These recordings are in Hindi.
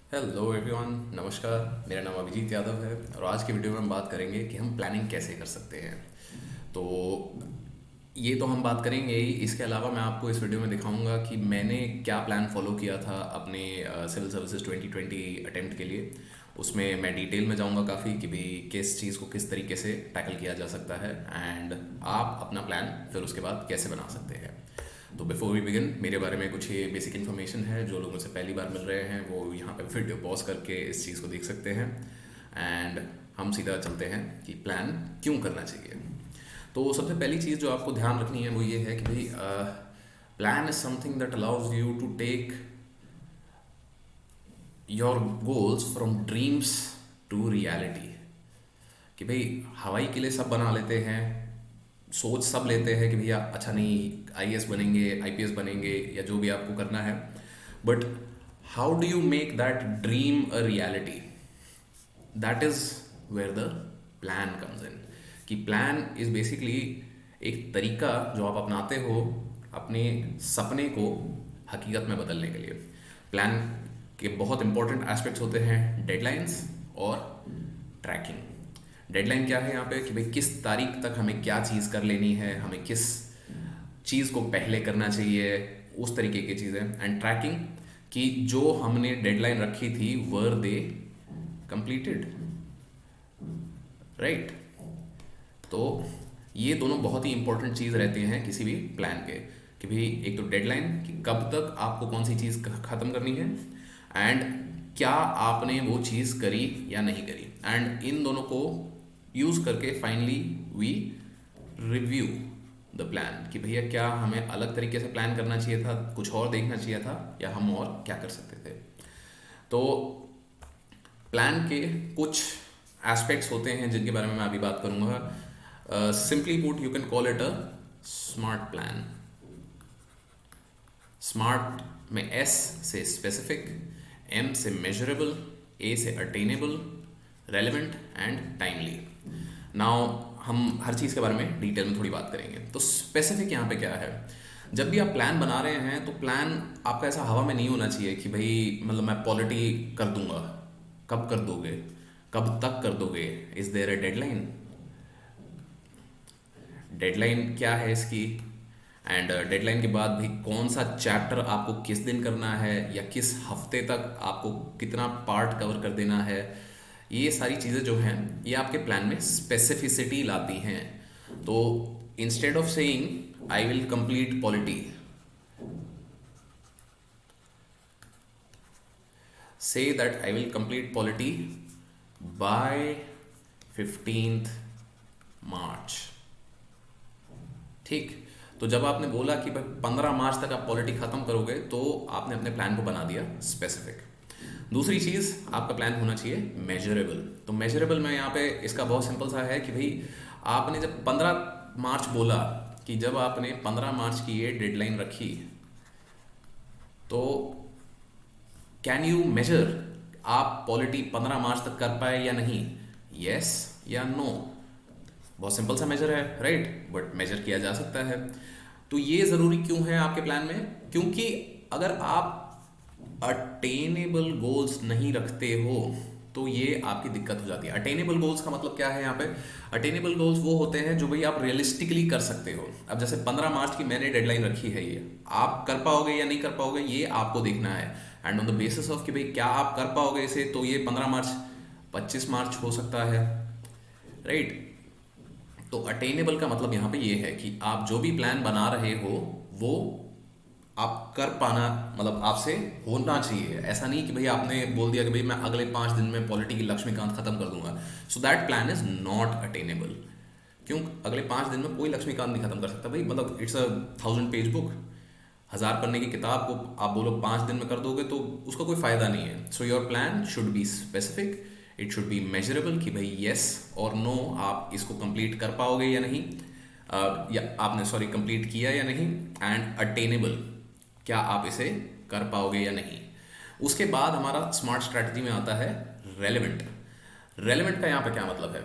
हेलो एवरीवन, नमस्कार। मेरा नाम अभिजीत यादव है और आज की वीडियो में हम बात करेंगे कि हम प्लानिंग कैसे कर सकते हैं। तो ये तो हम बात करेंगे ही। इसके अलावा मैं आपको इस वीडियो में दिखाऊंगा कि मैंने क्या प्लान फॉलो किया था अपने सिविल सर्विसेज 2020 अटेम्प्ट के लिए। उसमें मैं डिटेल में जाऊंगा काफ़ी कि भाई किस चीज़ को किस तरीके से टैकल किया जा सकता है एंड आप अपना प्लान फिर उसके बाद कैसे बना सकते हैं। तो बिफोर वी बिगिन, मेरे बारे में कुछ ये बेसिक इन्फॉर्मेशन है। जो लोग मुझसे पहली बार मिल रहे हैं वो यहाँ पे वीडियो पॉज करके इस चीज़ को देख सकते हैं एंड हम सीधा चलते हैं कि प्लान क्यों करना चाहिए। तो सबसे पहली चीज़ जो आपको ध्यान रखनी है वो ये है कि भाई plan is something that allows you to take your goals from dreams to reality. कि भाई हवाई किले सब बना लेते हैं, सोच सब लेते हैं कि भैया अच्छा नहीं आईएएस बनेंगे, आईपीएस बनेंगे या जो भी आपको करना है, but how do you make that dream a reality? That is where the plan comes in. कि प्लान इज बेसिकली एक तरीका जो आप अपनाते हो अपने सपने को हकीकत में बदलने के लिए। प्लान के बहुत इंपॉर्टेंट एस्पेक्ट्स होते हैं, डेडलाइंस और ट्रैकिंग। डेडलाइन क्या है यहाँ पे कि भाई किस तारीख तक हमें क्या चीज़ कर लेनी है, हमें किस चीज़ को पहले करना चाहिए, उस तरीके की चीज़ें। एंड ट्रैकिंग कि जो हमने डेडलाइन रखी थी वर दे कंप्लीटेड, राइट। तो ये दोनों बहुत ही इंपॉर्टेंट चीज़ रहते हैं किसी भी प्लान के। कि भाई एक तो डेडलाइन कि कब तक आपको कौन सी चीज़ ख़त्म करनी है एंड क्या आपने वो चीज़ करी या नहीं करी, एंड इन दोनों को यूज़ करके finally we review the plan कि भैया क्या हमें अलग तरीके से प्लान करना चाहिए था, कुछ और देखना चाहिए था, या हम और क्या कर सकते थे। तो प्लान के कुछ एस्पेक्ट्स होते हैं जिनके बारे में मैं अभी बात करूंगा। Simply put you can call it a smart plan. Smart में एस से स्पेसिफिक, एम से मेजरेबल, ए से attainable, relevant and timely. Now हम हर चीज़ के बारे में डिटेल में थोड़ी बात करेंगे। तो स्पेसिफिक यहाँ पे क्या है? जब भी आप प्लान बना रहे हैं तो प्लान आपका ऐसा हवा में नहीं होना चाहिए कि भाई मतलब मैं पॉलिटी कर दूंगा। कब कर दोगे, कब तक कर दोगे? Is there a deadline? Deadline क्या है इसकी? एंड डेडलाइन के बाद भी कौन सा चैप्टर आपको किस दिन करना है या किस हफ्ते तक आपको कितना पार्ट कवर कर देना है, ये सारी चीज़ें जो हैं ये आपके प्लान में स्पेसिफिसिटी लाती हैं। तो instead of saying I will complete polity, say that I will complete polity by 15th मार्च। ठीक। तो जब आपने बोला कि भाई 15 मार्च तक आप पॉलिटी खत्म करोगे तो आपने अपने प्लान को बना दिया स्पेसिफिक। दूसरी चीज़, आपका प्लान होना चाहिए मेजरेबल। तो मेजरेबल में यहाँ पे इसका बहुत सिंपल सा है कि भाई आपने जब 15 मार्च बोला, कि जब आपने 15 मार्च की ये डेडलाइन रखी, तो कैन यू मेजर आप पॉलिटी 15 मार्च तक कर पाए या नहीं? यस या नो? बहुत सिंपल सा मेजर है, राइट, बट मेजर किया जा सकता है। तो ये ज़रूरी क्यों है आपके प्लान में? क्योंकि अगर आप अटेनेबल गोल्स नहीं रखते हो तो ये आपकी दिक्कत हो जाती है। अटेनेबल गोल्स का मतलब क्या है यहाँ पे? अटेनेबल गोल्स वो होते हैं जो भाई आप रियलिस्टिकली कर सकते हो। अब जैसे 15 मार्च की मैंने डेडलाइन रखी है, ये आप कर पाओगे या नहीं कर पाओगे ये आपको देखना है। And on the basis of कि भाई क्या आप कर पाओगे इसे, तो ये 15 मार्च 25 मार्च हो सकता है, राइट। तो अटेनेबल का मतलब यहाँ पे ये है कि आप जो भी प्लान बना रहे हो वो आप कर पाना, मतलब आपसे होना चाहिए। ऐसा नहीं कि भाई आपने बोल दिया कि भाई मैं अगले 5 दिन में पॉलिटी की लक्ष्मीकांत खत्म कर दूंगा, so that plan is not attainable. क्यों? अगले 5 दिन में कोई लक्ष्मीकांत नहीं खत्म कर सकता भाई। मतलब इट्स अ 1000 पेज बुक, 1000 पन्ने की किताब को आप बोलो 5 दिन में कर दोगे तो उसका कोई फायदा नहीं है। So your plan should be specific, it should B measurable कि भाई येस और नो आप इसको कंप्लीट कर पाओगे या नहीं, या आपने सॉरी कंप्लीट किया या नहीं, एंड अटेनेबल क्या आप इसे कर पाओगे या नहीं। उसके बाद हमारा स्मार्ट स्ट्रैटेजी में आता है रेलेवेंट। रेलेवेंट का यहाँ पे क्या मतलब है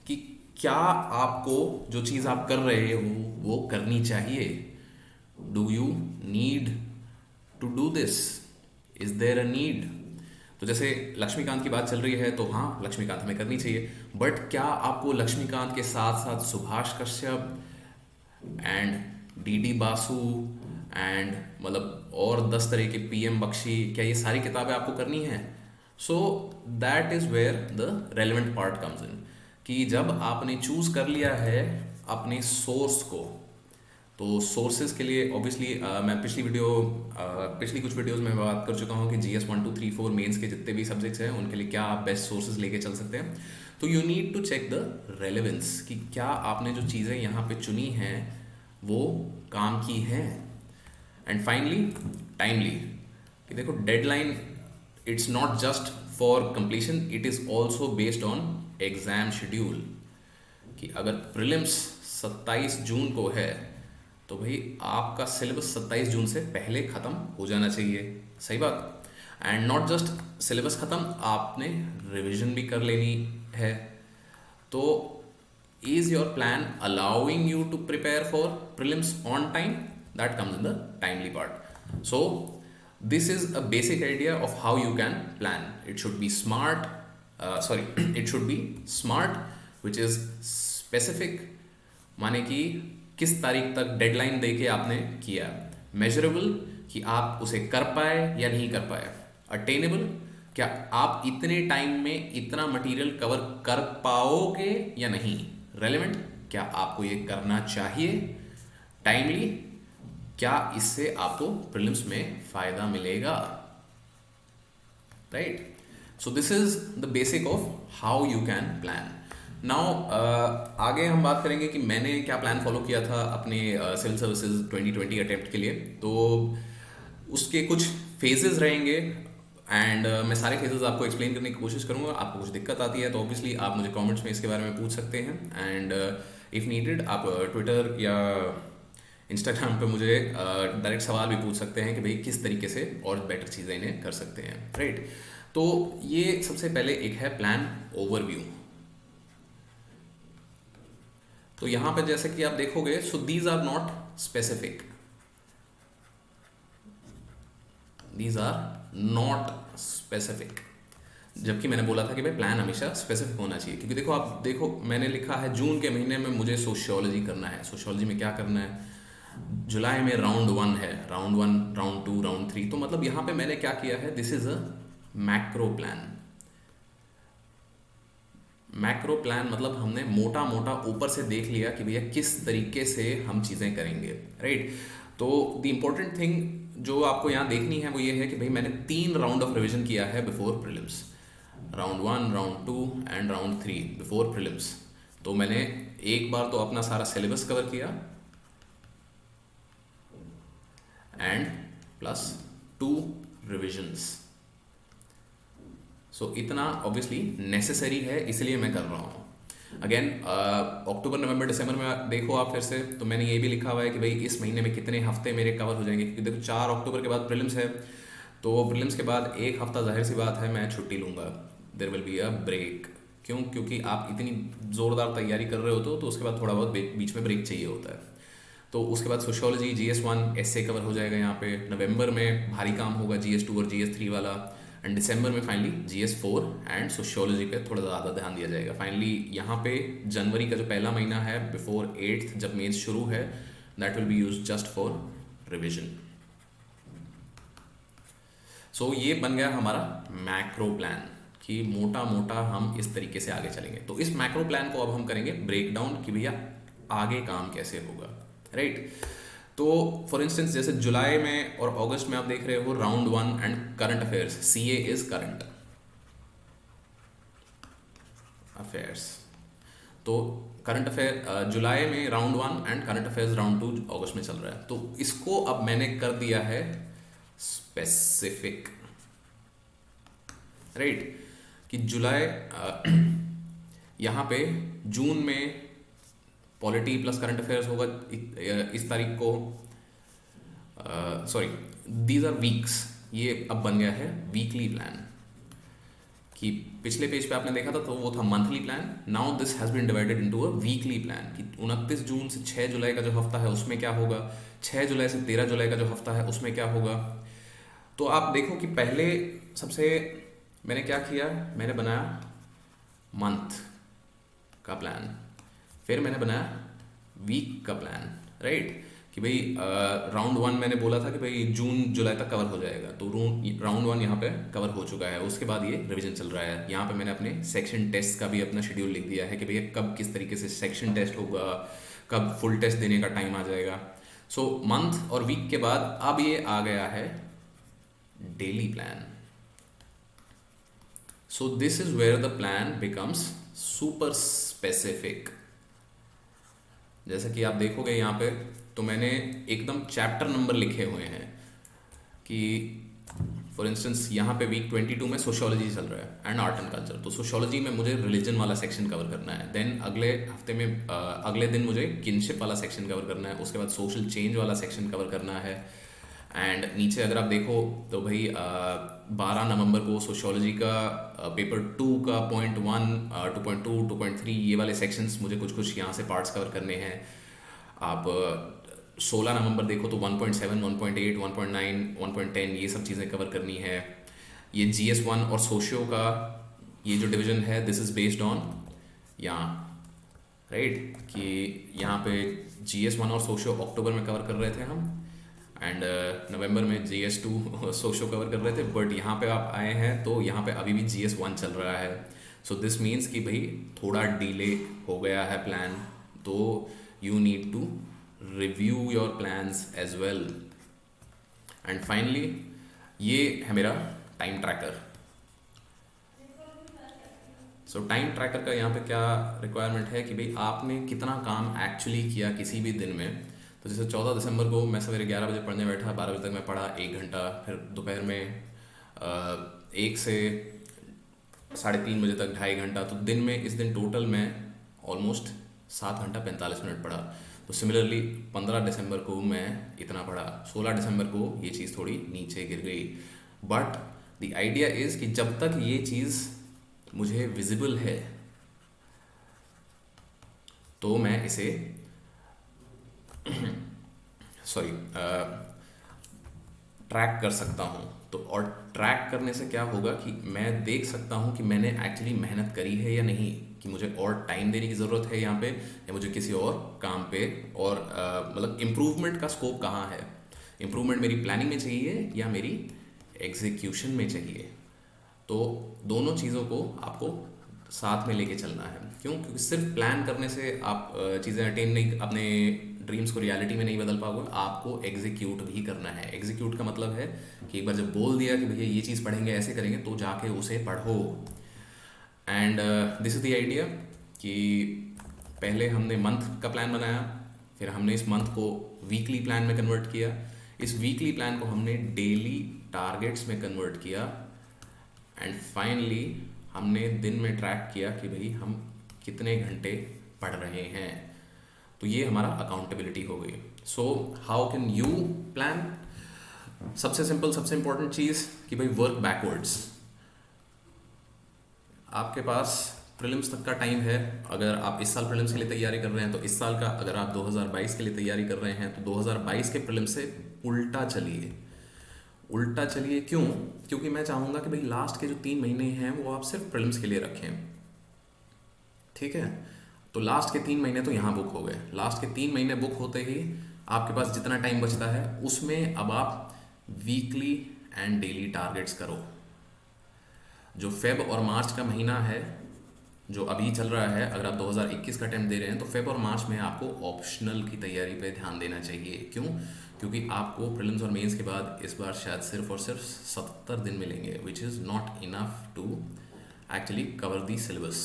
कि क्या आपको जो चीज़ आप कर रहे हो वो करनी चाहिए? Do you need to do this? Is there a need? तो जैसे लक्ष्मीकांत की बात चल रही है तो हाँ, लक्ष्मीकांत हमें करनी चाहिए, बट क्या आपको लक्ष्मीकांत के साथ साथ Subhash Kashyap and DD Basu and मतलब और 10 तरह के पीएम बख्शी, क्या ये सारी किताबें आपको करनी है? So that is where the relevant part comes in, कि जब आपने चूज कर लिया है अपने सोर्स को, तो सोर्सेज के लिए ऑब्वियसली मैं पिछली कुछ वीडियोस में बात कर चुका हूँ कि GS 1 2 3 4 मेंस के जितने भी सब्जेक्ट्स हैं उनके लिए क्या आप बेस्ट सोर्सेज लेके चल सकते हैं। तो you need to check the relevance, कि क्या आपने जो चीज़ें यहाँ पे चुनी हैं वो काम की हैं। एंड फाइनली टाइमली, कि देखो deadline it's not just for completion, it is also based on exam schedule, कि अगर प्रीलिम्स 27 जून को है तो भाई आपका सिलेबस 27 जून से पहले ख़त्म हो जाना चाहिए, सही बात। एंड नॉट जस्ट सिलेबस ख़त्म, आपने रिवीजन भी कर लेनी है। तो is your plan allowing you to prepare for prelims on time? That comes in the timely part. So this is a basic idea of how you can plan. It should be smart, it should be smart which is specific, माने कि किस तारीख तक डेडलाइन देके आपने किया। मेजरेबल, कि आप उसे कर पाए या नहीं कर पाए। अटेनेबल, क्या आप इतने टाइम में इतना मटेरियल कवर कर पाओगे या नहीं। रेलेवेंट, क्या आपको ये करना चाहिए। टाइमली, क्या इससे आपको प्रीलिम्स में फायदा मिलेगा, right. So this is the basic of how you can plan. Now आगे हम बात करेंगे कि मैंने क्या प्लान फॉलो किया था अपने सिविल सर्विसेज 2020 अटेम्प्ट के लिए। तो उसके कुछ फेजेस रहेंगे एंड मैं सारे फेजेस आपको एक्सप्लेन करने की कोशिश करूंगा। आपको कुछ दिक्कत आती है तो ऑब्वियसली आप मुझे कमेंट्स में इसके बारे में पूछ सकते हैं। एंड इफ़ नीडेड आप ट्विटर या इंस्टाग्राम पे मुझे डायरेक्ट सवाल भी पूछ सकते हैं कि भाई किस तरीके से और बेटर चीज़ें इन्हें कर सकते हैं, राइट। तो ये सबसे पहले एक है प्लान ओवरव्यू। तो यहां पे जैसे कि आप देखोगे, so these are not specific, these are not specific, जबकि मैंने बोला था कि भाई प्लान हमेशा स्पेसिफिक होना चाहिए। क्योंकि देखो, आप देखो मैंने लिखा है जून के महीने में मुझे सोशियोलॉजी करना है। सोशियोलॉजी में क्या करना है? जुलाई में राउंड 1 है, राउंड 1, राउंड 2, राउंड 3। तो मतलब यहां पे मैंने क्या किया है, this is a macro plan. Macro plan मतलब हमने मोटा मोटा ऊपर से देख लिया कि भैया किस तरीके से हम चीज़ें करेंगे, राइट। तो द इम्पोर्टेंट थिंग जो आपको यहाँ देखनी है वो ये है कि भाई मैंने 3 राउंड ऑफ रिवीजन किया है before prelims. Round 1, round 2 and round 3 before prelims. तो मैंने एक बार तो अपना सारा सिलेबस कवर किया एंड प्लस 2 रिविजन्स। सो इतना ऑब्वियसली नेसेसरी है, इसलिए मैं कर रहा हूँ। अगेन अक्टूबर, नवंबर, दिसंबर में देखो आप फिर से, तो मैंने ये भी लिखा हुआ है कि भाई इस महीने में कितने हफ्ते मेरे कवर हो जाएंगे। क्योंकि देखो 4 अक्टूबर के बाद प्रीलिम्स है, तो प्रीलिम्स के बाद एक हफ्ता जाहिर सी बात है मैं छुट्टी लूँगा। There will be a break. क्यों? क्योंकि आप इतनी ज़ोरदार तैयारी कर रहे होते हो तो उसके बाद थोड़ा बहुत बीच में ब्रेक चाहिए होता है। तो उसके बाद सोशियोलॉजी GS 1 ऐसे कवर हो जाएगा यहाँ पे। नवंबर में भारी काम होगा GS 2 और GS 3 वाला। एंड दिसंबर में फाइनली GS 4 एंड सोशियोलॉजी पे थोड़ा ज़्यादा ध्यान दिया जाएगा। फाइनली यहाँ पे जनवरी का जो पहला महीना है बिफोर 8th जब मेंस शुरू है, that will be use just for revision. So ये बन गया हमारा मैक्रो प्लान कि मोटा मोटा हम इस तरीके से आगे चलेंगे। तो इस मैक्रो प्लान को अब हम करेंगे ब्रेक डाउन कि भैया आगे काम कैसे होगा, राइट। तो फॉर इंस्टेंस जैसे जुलाई में और अगस्त में आप देख रहे हो round 1 and current affairs. CA is current affairs. तो करंट अफेयर जुलाई में round 1 and current affairs round 2 अगस्त में चल रहा है। तो इसको अब मैंने कर दिया है स्पेसिफिक, राइट। कि जुलाई यहाँ पे जून में पॉलिटी प्लस करंट अफेयर्स होगा इस तारीख को। Sorry, these are weeks. ये अब बन गया है वीकली प्लान। कि पिछले पेज पे आपने देखा था तो वो था monthly plan. Now this has been divided into a weekly plan कि 29 जून से 6 जुलाई का जो हफ्ता है उसमें क्या होगा, 6 जुलाई से 13 जुलाई का जो हफ्ता है उसमें क्या होगा। तो आप देखो कि पहले सबसे मैंने क्या किया, मैंने बनाया मंथ का प्लान, फिर मैंने बनाया वीक का प्लान, राइट, कि भाई राउंड वन मैंने बोला था कि भाई जून जुलाई तक कवर हो जाएगा, तो राउंड वन यहाँ पे कवर हो चुका है। उसके बाद ये रिवीजन चल रहा है। यहाँ पे मैंने अपने सेक्शन टेस्ट का भी अपना शेड्यूल लिख दिया है कि भैया कब किस तरीके से सेक्शन टेस्ट होगा, कब फुल टेस्ट देने का टाइम आ जाएगा। सो मंथ और वीक के बाद अब ये आ गया है daily plan. So this is where the plan becomes super specific. जैसा कि आप देखोगे यहाँ पे, तो मैंने एकदम चैप्टर नंबर लिखे हुए हैं कि फॉर इंस्टेंस यहाँ पे वीक 22 में सोशियोलॉजी चल रहा है एंड आर्ट एंड कल्चर, तो सोशियोलॉजी में मुझे रिलीजन वाला सेक्शन कवर करना है। देन अगले हफ्ते में अगले दिन मुझे किनशिप वाला सेक्शन कवर करना है, उसके बाद सोशल चेंज वाला सेक्शन कवर करना है। एंड नीचे अगर आप देखो तो भाई 12 नवंबर को सोशियोलॉजी का पेपर 2 का पॉइंट 1, 2.2, 2.3 ये वाले सेक्शंस मुझे कुछ कुछ यहाँ से पार्ट्स कवर करने हैं। आप 16 नवंबर देखो तो 1.7, 1.8, 1.9, 1.10 ये सब चीज़ें कवर करनी है। ये GS1 और सोशियो का ये जो डिवीज़न है, दिस इज़ बेस्ड ऑन यहाँ, राइट, कि यहाँ पे GS1 और सोशियो अक्टूबर में कवर कर रहे थे हम, एंड नवंबर में GS2 सोशो कवर कर रहे थे, बट यहाँ पे आप आए हैं तो यहाँ पे अभी भी GS1 चल रहा है। सो दिस मीन्स कि भाई थोड़ा डिले हो गया है प्लान, तो you need to review your plans as well. And finally ये है मेरा time tracker. So time tracker का यहाँ पे क्या रिक्वायरमेंट है कि भाई आपने कितना काम एक्चुअली किया किसी भी दिन में। तो जैसे 14 दिसंबर को मैं सवेरे 11 बजे पढ़ने बैठा, 12 बजे तक मैं पढ़ा 1 घंटा, फिर दोपहर में 1 से 3:30 बजे तक 2.5 घंटा, तो दिन में इस दिन टोटल मैं ऑलमोस्ट 7 घंटा 45 मिनट पढ़ा। तो सिमिलरली 15 दिसंबर को मैं इतना पढ़ा, 16 दिसंबर को ये चीज़ थोड़ी नीचे गिर गई। बट द आइडिया इज़ कि जब तक ये चीज़ मुझे विजिबल है तो मैं इसे सॉरी ट्रैक कर सकता हूँ। तो और ट्रैक करने से क्या होगा कि मैं देख सकता हूँ कि मैंने एक्चुअली मेहनत करी है या नहीं, कि मुझे और टाइम देने की ज़रूरत है यहाँ पे, या मुझे किसी और काम पे और मतलब इम्प्रूवमेंट का स्कोप कहाँ है। इम्प्रूवमेंट मेरी प्लानिंग में चाहिए या मेरी एग्जीक्यूशन में चाहिए। तो दोनों चीज़ों को आपको साथ में लेके चलना है। क्यों? क्योंकि सिर्फ प्लान करने से आप चीज़ें अटेन नहीं, अपने ड्रीम्स को रियलिटी में नहीं बदल पाओगे, आपको एग्जीक्यूट भी करना है। एग्जीक्यूट का मतलब है कि एक बार जब बोल दिया कि भैया ये चीज़ पढ़ेंगे, ऐसे करेंगे, तो जाके उसे पढ़ो। And this is the idea कि पहले हमने मंथ का प्लान बनाया, फिर हमने इस मंथ को वीकली प्लान में कन्वर्ट किया, इस वीकली प्लान को हमने डेली टारगेट्स में कन्वर्ट किया, एंड फाइनली हमने दिन में ट्रैक किया कि भाई हम कितने घंटे पढ़ रहे हैं। तो ये हमारा अकाउंटेबिलिटी हो गई। So how can you plan? सबसे सिंपल, सबसे इंपॉर्टेंट चीज़ कि भाई वर्क बैकवर्ड्स। आपके पास प्रीलिम्स तक का टाइम है। अगर आप इस साल प्रीलिम्स के लिए तैयारी कर रहे हैं तो इस साल का, अगर आप 2022 के लिए तैयारी कर रहे हैं तो 2022 के प्रीलिम्स से उल्टा चलिए। उल्टा चलिए क्यों? क्योंकि मैं चाहूँगा कि भाई लास्ट के जो 3 महीने हैं वो आप सिर्फ प्रीलिम्स के लिए रखें, ठीक है? तो लास्ट के 3 महीने तो यहाँ बुक हो गए। लास्ट के 3 महीने बुक होते ही आपके पास जितना टाइम बचता है उसमें अब आप वीकली एंड डेली टारगेट्स करो। जो फेब और मार्च का महीना है जो अभी चल रहा है, अगर आप 2021 का अटेम्प्ट दे रहे हैं तो फेब और मार्च में आपको ऑप्शनल की तैयारी पे ध्यान देना चाहिए। क्यों? क्योंकि आपको प्रीलिम्स और मेंस के बाद इस बार शायद सिर्फ और सिर्फ 70 दिन मिलेंगे, which is not enough to actually cover the syllabus.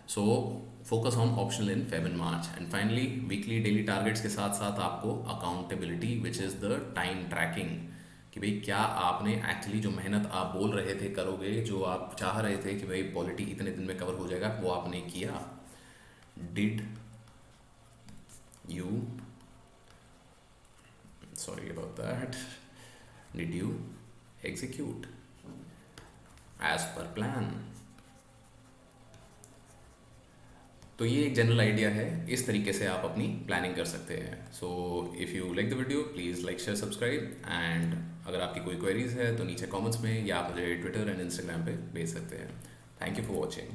So focus on optional in Feb and March. And finally weekly daily targets के साथ साथ आपको accountability, which is the time tracking, कि भाई क्या आपने एक्चुअली जो मेहनत आप बोल रहे थे करोगे, जो आप चाह रहे थे कि भाई पॉलिटी इतने दिन में कवर हो जाएगा, वो आपने किया? Did you, sorry about that, did you execute as per plan? तो ये एक जनरल आइडिया है, इस तरीके से आप अपनी प्लानिंग कर सकते हैं। So if you like the video please like, share, subscribe, and अगर आपकी कोई क्वेरीज है तो नीचे कमेंट्स में, या आप मुझे ट्विटर एंड इंस्टाग्राम पे भेज सकते हैं। Thank you for watching.